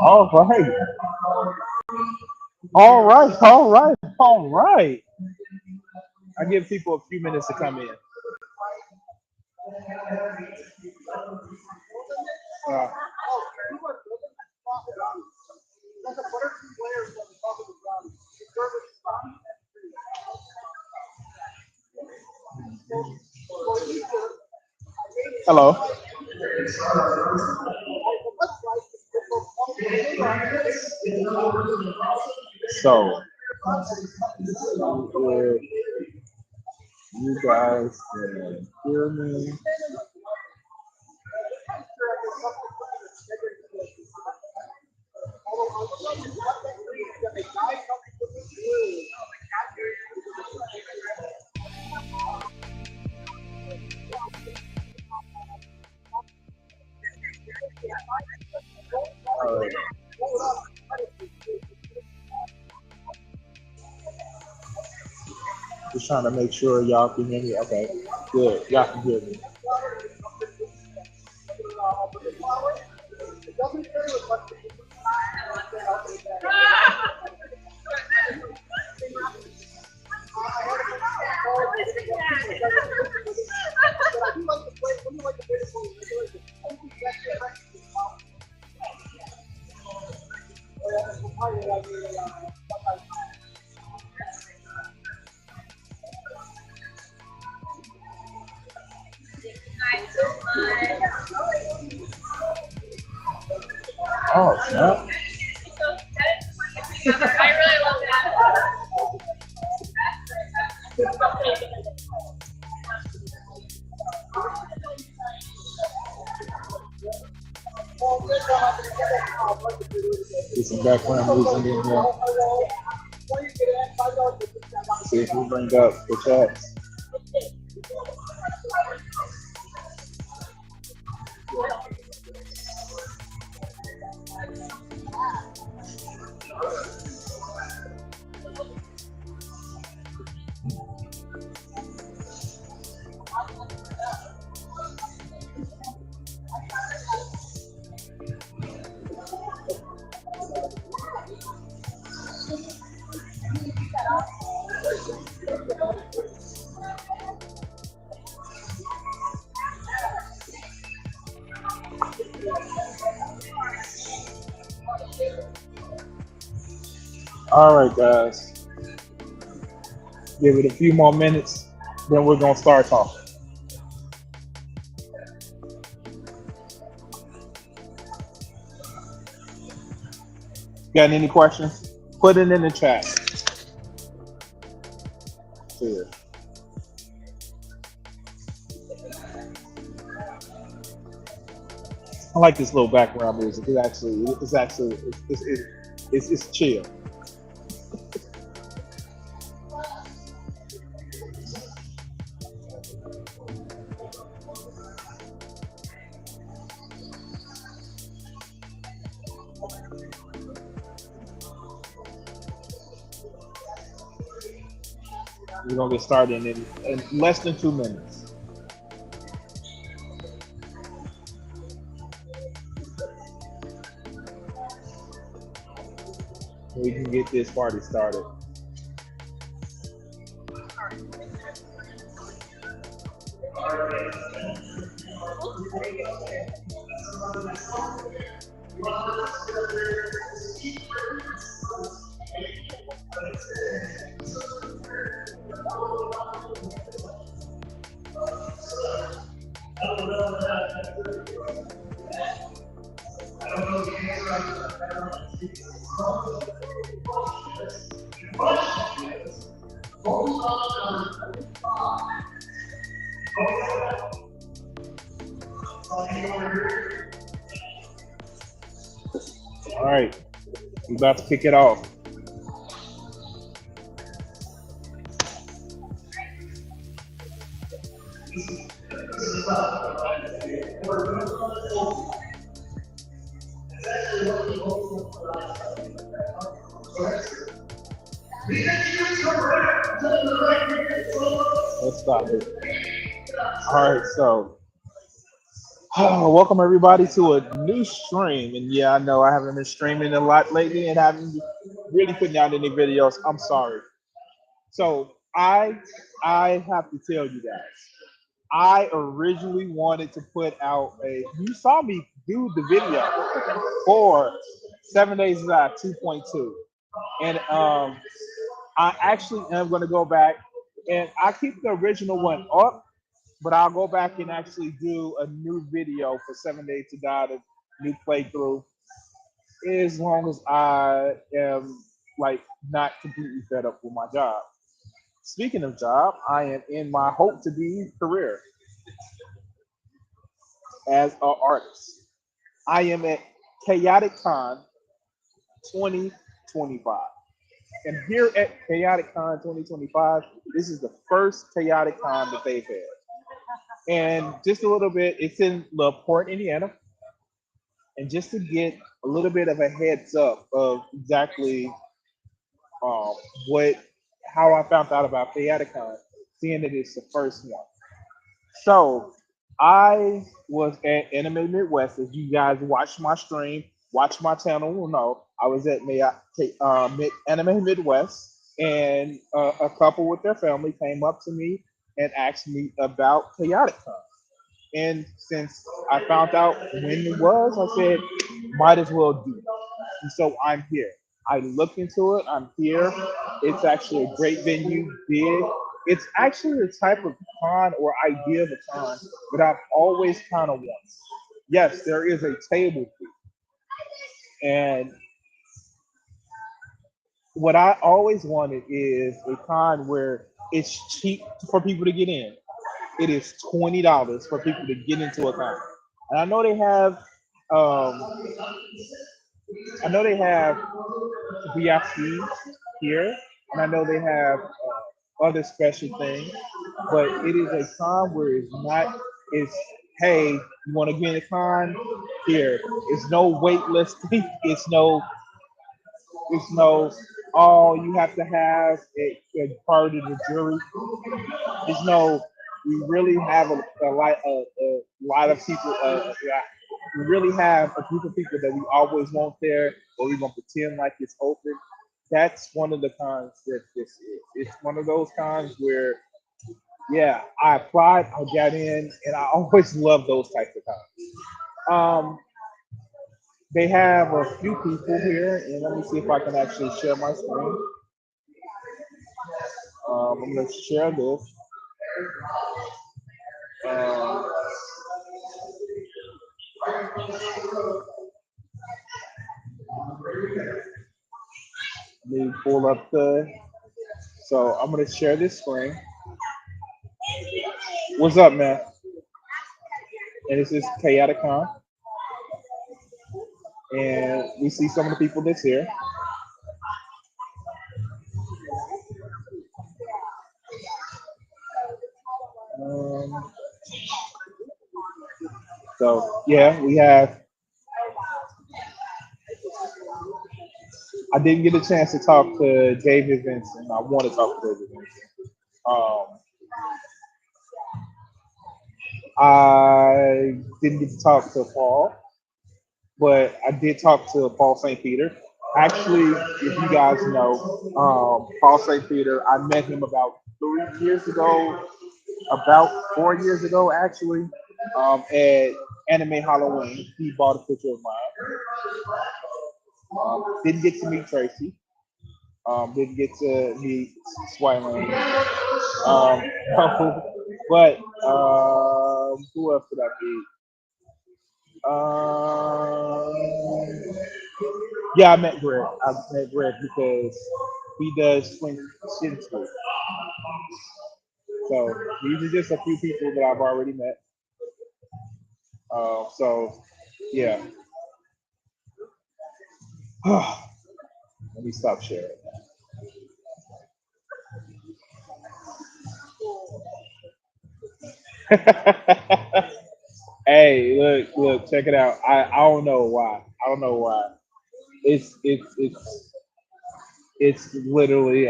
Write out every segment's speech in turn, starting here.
All right. All right. All right. All right. I give people a few minutes to come in. Uh, hello. So, if you guys can hear me. Uh, just trying to make sure y'all can hear me. Okay, good. Y'all can hear me. Oh, snap. Get some background music in here. See if we bring up the chats. All right, guys. Give it a few more minutes, then we're gonna start talking. Got any questions? Put it in the chat. Here. I like this little background music. It's chill. We're gonna get started in less than 2 minutes. We can get this party started. All right, we're about to kick it off. Let's stop it. All right, so Welcome everybody to a new stream. And yeah, I know I haven't been streaming a lot lately and haven't really putting out any videos. I'm sorry. So I have to tell you guys, I originally wanted to put out a. You saw me do the video for 7 Days Live 2.2, and I actually am going to go back and I keep the original one up, but I'll go back and actually do a new video for 7 Days to Die, a new playthrough, as long as I am like not completely fed up with my job. Speaking of job, I am in my hope to be career as an artist. I am at ChaoticCon 2025. And here at ChaoticCon 2025, this is the first ChaoticCon that they've had. And just a little bit, it's in LaPorte, Indiana. And just to get a little bit of a heads up of exactly um, what, how I found out about ChaoticCon, seeing that it's the first one. So I was at Anime Midwest. As you guys watch my stream, watch my channel, will know I was at Anime Midwest, and a couple with their family came up to me and asked me about ChaoticCon. And since I found out when it was, I said, might as well do it. And so I'm here. I looked into it. I'm here. It's actually a great venue, big. It's actually the type of con or idea of a con that I've always kind of wanted. Yes, there is a table fee. And what I always wanted is a con where it's cheap for people to get in. It is $20 for people to get into a con. And um, I know they have VICs here, and I know they have other special things, but it is a con where it's not. It's hey, you want to get in a con? Here, it's no wait listing. It's no. Oh, you have to have a part of the jury. It's no. We really have a lot of people. Yeah, we really have a group of people that we always want there, or we're gonna pretend like it's open. That's one of the cons that this is. It's one of those cons where, yeah, I applied, I got in, and I always love those types of cons. Um, they have a few people here, and let me see if I can actually share my screen. I'm gonna share this. Um, Let me pull up the. So I'm gonna share this screen. What's up, man? And this is ChaoticCon, and we see some of the people that's here. Um, so yeah, we have. I didn't get a chance to talk to David Vincent. I want to talk to David Vincent. I didn't get to talk to Paul, but I did talk to Paul St. Peter. Actually, if you guys know, Paul St. Peter, I met him about 3 years ago, about 4 years ago, actually, at Anime Halloween. He bought a picture of mine. Didn't get to meet Tracy. Didn't get to meet Swyland. Um, but who else did I meet? Yeah, I met Greg. I met Greg because he does swing shin school. So these are just a few people that I've already met. So yeah. Let me stop sharing. Hey, look, check it out. I don't know why. I don't know why. It's it's it's it's literally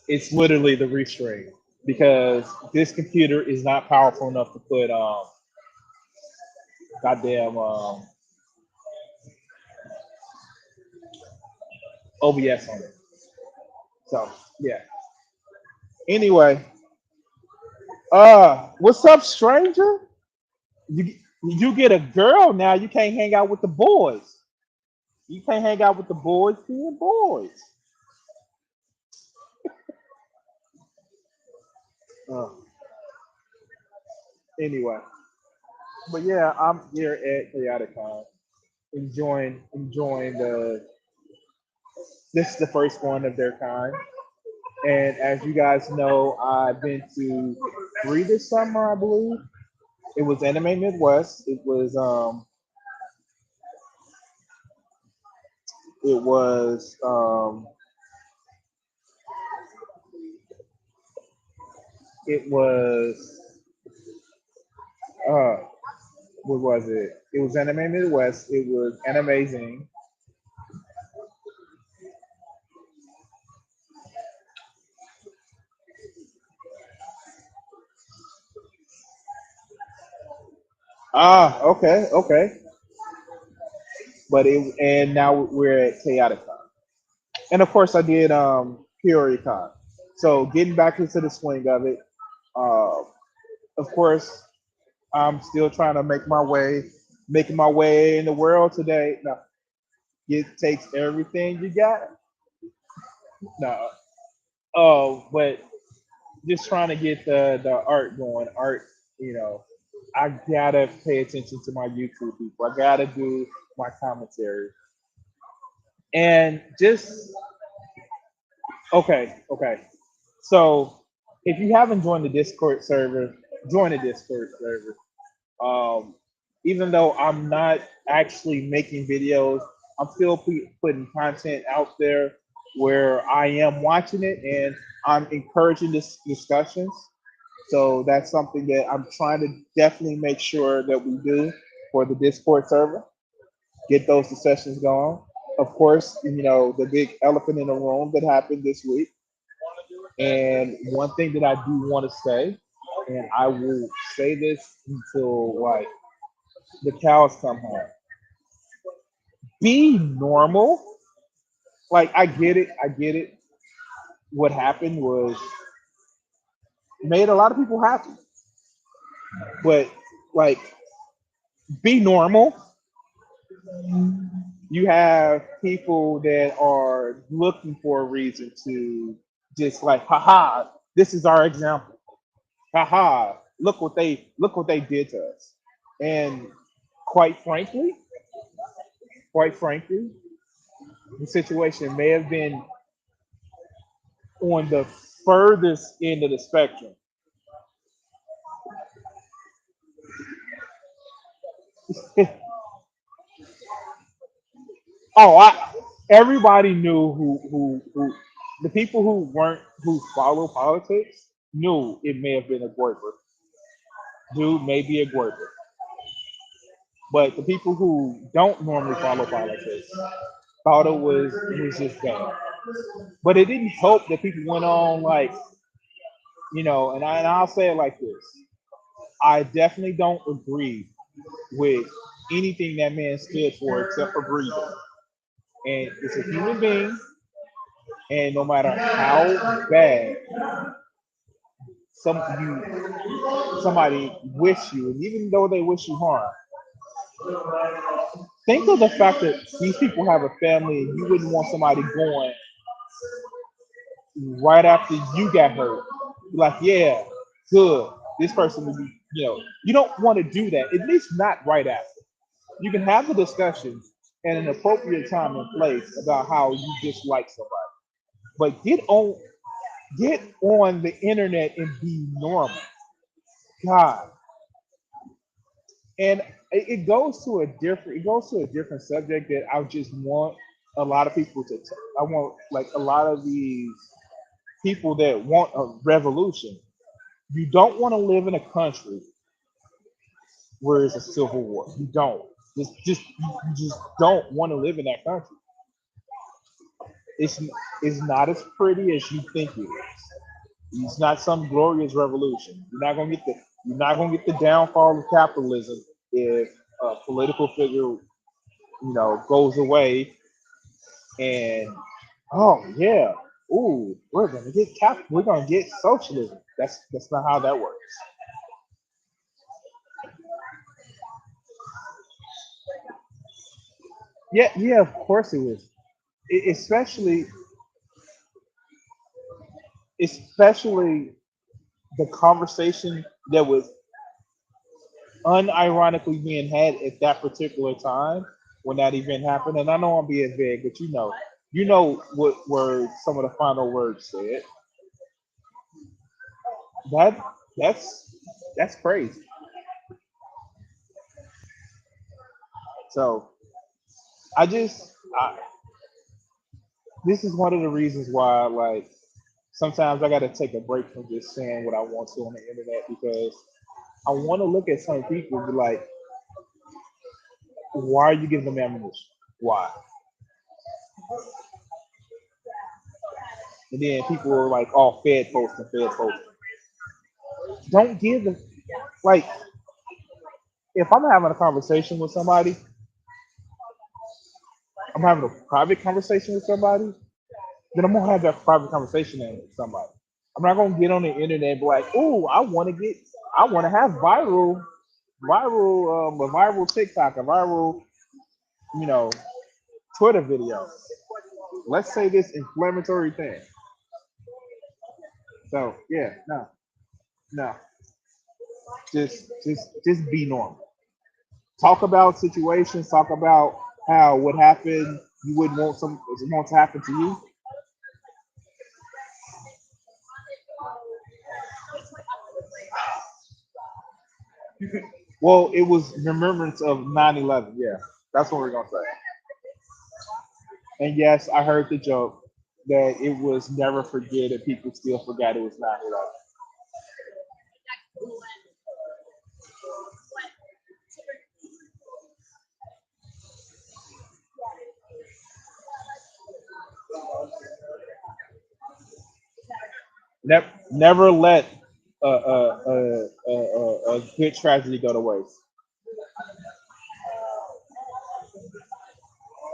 it's literally the restring. because this computer is not powerful enough to put goddamn OBS on it. So yeah. Anyway, what's up, stranger? You get a girl now. You can't hang out with the boys. You can't hang out with the boys being boys. Uh, anyway, but yeah, I'm here at ChaoticCon, enjoying the. This is the first one of their kind, and as you guys know, I've been to three this summer, I believe. It was Anime Midwest. It was it was uh what was it? It was Anime Midwest. It was Animazing. Ah, okay, okay. But it and now we're at ChaoticCon. And of course I did ChaoticCon. So getting back into the swing of it, uh, of course I'm still trying to making my way in the world today. No, it takes everything you got. No, but just trying to get the art going. Art, you know, I gotta pay attention to my YouTube people. I gotta do my commentary and just okay, okay. So if you haven't joined the Discord server, join the Discord server. Um, Even though I'm not actually making videos, I'm still putting content out there where I am watching it and I'm encouraging this discussions. So that's something that I'm trying to definitely make sure that we do for the Discord server. Get those discussions going. Of course, the big elephant in the room that happened this week. And one thing that I do want to say, and I will say this until like the cows come home. Be normal. Like I get it. I get it. What happened was made a lot of people happy. But like be normal. You have people that are looking for a reason to just like, haha, this is our example. Haha, look what they did to us. And quite frankly, quite frankly, the situation may have been on the furthest end of the spectrum. Oh, everybody knew who the people who follow politics knew it may have been a Gorber. Dude may be a Gorber. But the people who don't normally follow politics thought it was just bad. But it didn't help that people went on like, and I'll say it like this. I definitely don't agree with anything that man stood for except for breathing. And it's a human being, and no matter how bad somebody wish you, and even though they wish you harm, think of the fact that these people have a family, and you wouldn't want somebody going right after you got hurt. Like, yeah, good. This person would be, you don't want to do that. At least not right after. You can have the discussion at an appropriate time and place about how you dislike somebody. But get on the internet and be normal. God. And it goes to a different subject that I just want a lot of people to I want like a lot of these people that want a revolution. You don't want to live in a country where it's a civil war. You don't. You just don't want to live in that country. It's it's not as pretty as you think it is. It's not some glorious revolution. You're not gonna get the downfall of capitalism if a political figure, goes away and oh yeah, ooh, we're gonna get socialism. That's not how that works. Yeah, yeah, of course it was. Especially, especially the conversation that was unironically being had at that particular time when that event happened. And I know I'm being vague, but you know what were some of the final words said. That that's crazy. So I just I, this is one of the reasons why like sometimes I got to take a break from just saying what I want to on the internet because I want to look at some people and be like, why are you giving them ammunition? Why? And then people are like, oh, Fed posting, Fed posting. Don't give them like if I'm having a conversation with somebody, I'm having a private conversation with somebody, then I'm gonna have that private conversation with somebody. I'm not gonna get on the internet and be like, oh, I want to have a viral TikTok, a viral, you know, Twitter video. Let's say this inflammatory thing. So yeah, no, no, just be normal. Talk about situations. Talk about how what happened you wouldn't want to happen to you. Well, it was remembrance of 9/11. Yeah, that's what we're gonna say. And yes, I heard the joke that it was never forget and people still forgot it was 9/11. Never let a good tragedy go to waste.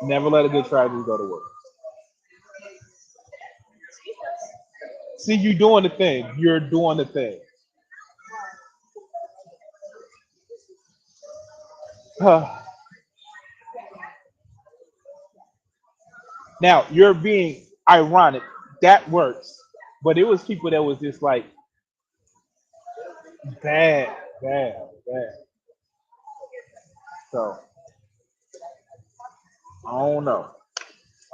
Never let a good tragedy go to waste. See, you doing the thing. You're doing the thing. Now you're being ironic. That works, but it was people that was just like bad, bad, bad. So I don't know.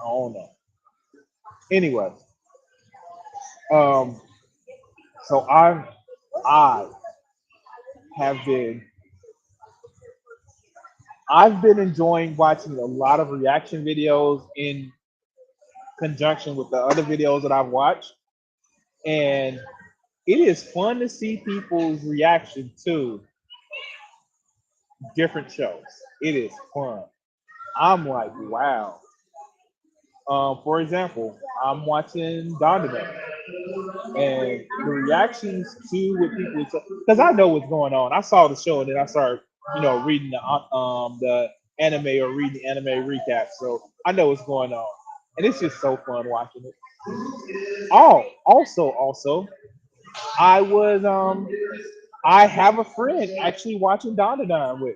I don't know. Anyway, um, so I have been I've been enjoying watching a lot of reaction videos in conjunction with the other videos that I've watched, and it is fun to see people's reaction to different shows. It is fun. I'm like, wow. For example, I'm watching Donovan, and the reactions to what people because I know what's going on. I saw the show and then I started, reading the anime or reading the anime recap, so I know what's going on, and it's just so fun watching it. Oh, also, I was I have a friend actually watching Donovan with.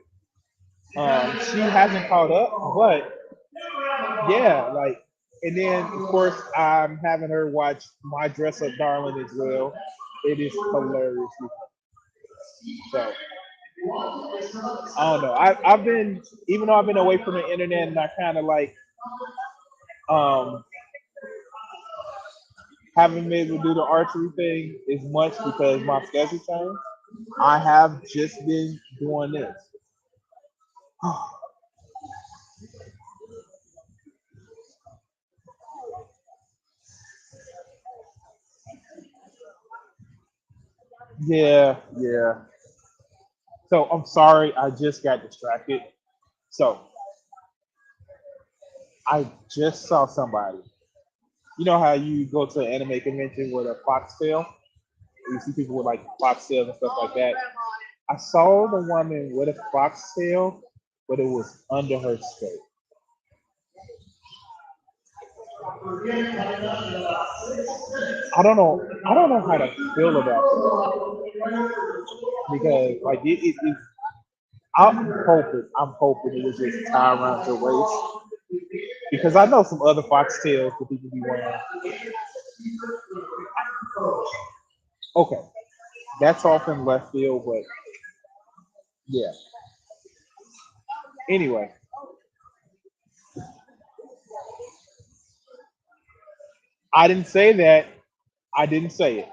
She hasn't caught up, but yeah, like, and then of course I'm having her watch My Dress Up Darling as well. It is hilarious. So I don't know. I've been even though I've been away from the internet and I kind of like um haven't been able to do the archery thing as much because my schedule changed. I have just been doing this. Yeah, yeah. So I'm sorry, I just got distracted. So I just saw somebody. You know how you go to an anime convention with a foxtail? You see people with like foxtails and stuff like that. I saw the woman with a foxtail, but it was under her skirt. I don't know. I don't know how to feel about that because like it I'm hoping it was just tie around your waist because I know some other foxtails that people be wearing. Okay, that's off in left field, but yeah. Anyway, I didn't say that. I didn't say it.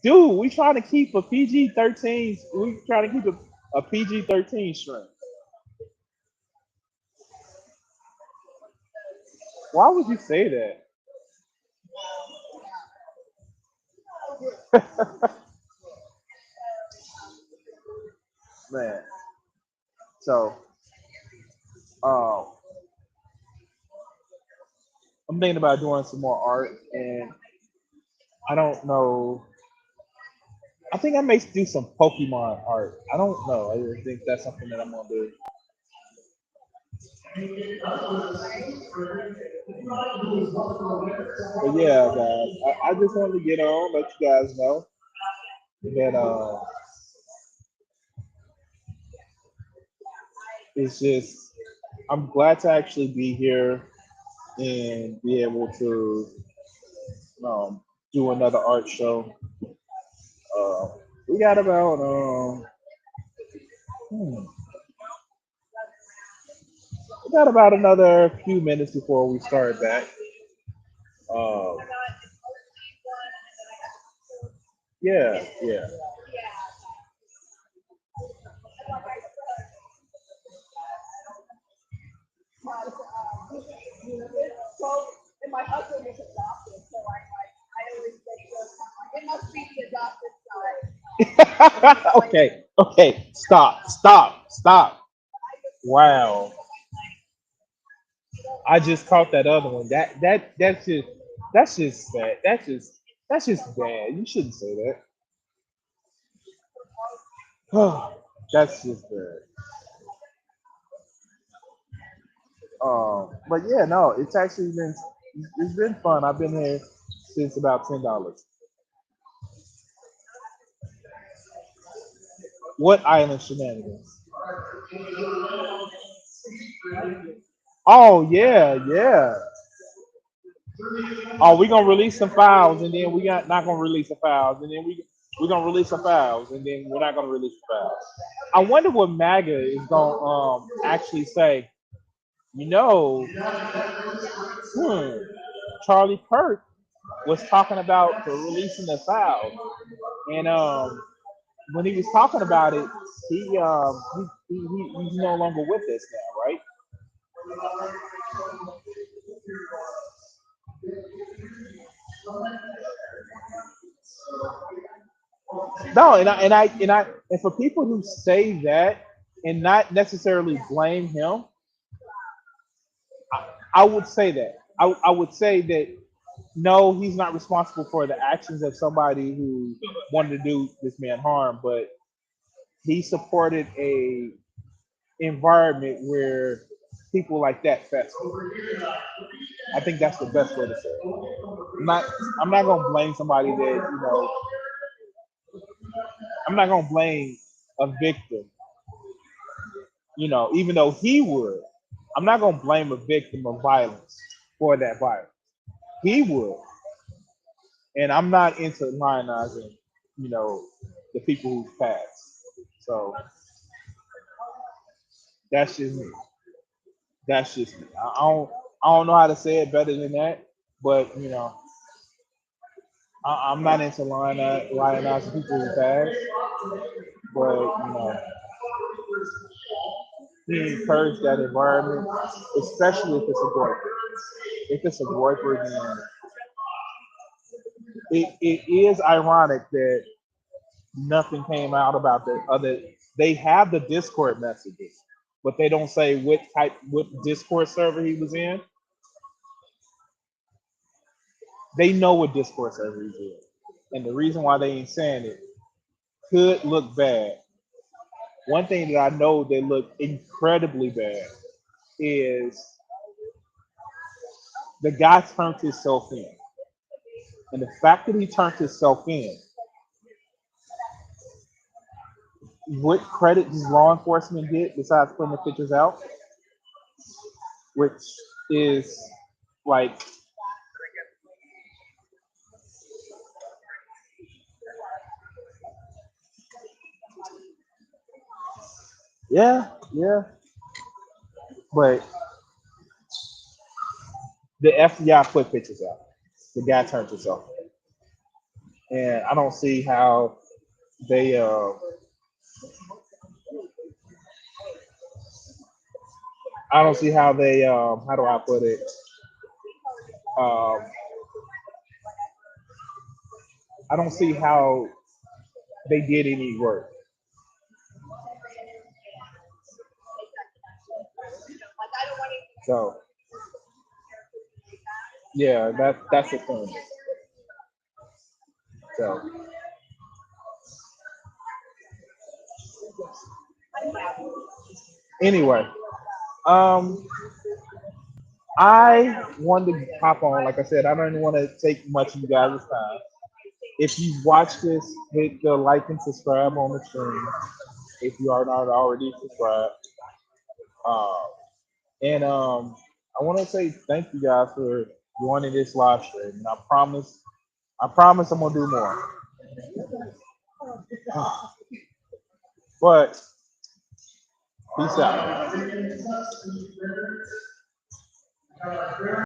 Dude, we trying to keep a PG-13. We trying to keep a PG-13 string. Why would you say that? Man. So, um, I'm thinking about doing some more art, and I don't know. I think I may do some Pokemon art. I don't know. I think that's something that I'm gonna do. But yeah, guys, I just wanted to get on, let you guys know that it's just I'm glad to actually be here and be able to um, do another art show. Uh, we got about hmm, we got about another few minutes before we start back. Um, yeah, yeah. Okay, okay. Stop, stop, stop. Wow. I just caught that other one. That's just bad. That's just bad. You shouldn't say that. That's just bad. But yeah, no, it's been fun. I've been here since about $10. What island shenanigans? Oh yeah, yeah. Oh, we gonna release some files, and then we got not gonna release the files, and then we gonna release some files, and then we're not gonna release the files. I wonder what MAGA is gonna actually say. You know, hmm, Charlie Kirk was talking about the releasing the files, and when he was talking about it, he's no longer with us now, right? No, and for people who say that and not necessarily blame him, I would say that. I would say that no, he's not responsible for the actions of somebody who wanted to do this man harm, but he supported a environment where people like that fester. I think that's the best way to say it. I'm not I'm not gonna blame somebody that, I'm not gonna blame a victim, even though he would. I'm not gonna blame a victim of violence for that violence. He would. And I'm not into lionizing, you know, the people who've passed. So that's just me. That's just me. I don't know how to say it better than that, but I'm not into lionizing people who passed. But he encouraged that environment, especially if it's a boyfriend. If it's a boyfriend, then it is ironic that nothing came out about the other. They have the Discord messages, but they don't say what Discord server he was in. They know what Discord server he's in. And the reason why they ain't saying it could look bad. One thing that I know they look incredibly bad is the guy turned himself in. And the fact that he turned himself in, what credit does law enforcement get besides putting the pictures out? Which is like, yeah, yeah. But the FBI put pictures out. The guy turned himself in. And I don't see how they I don't see how they how do I put it? Um I don't see how they did any work. So yeah, that's the thing. So anyway, um I wanted to hop on. Like I said, I don't want to take much of you guys' time. If you watch this, hit the like and subscribe on the stream. If you are not already subscribed, uh, and I want to say thank you guys for joining this live stream. And I promise, I'm gonna do more. But peace out.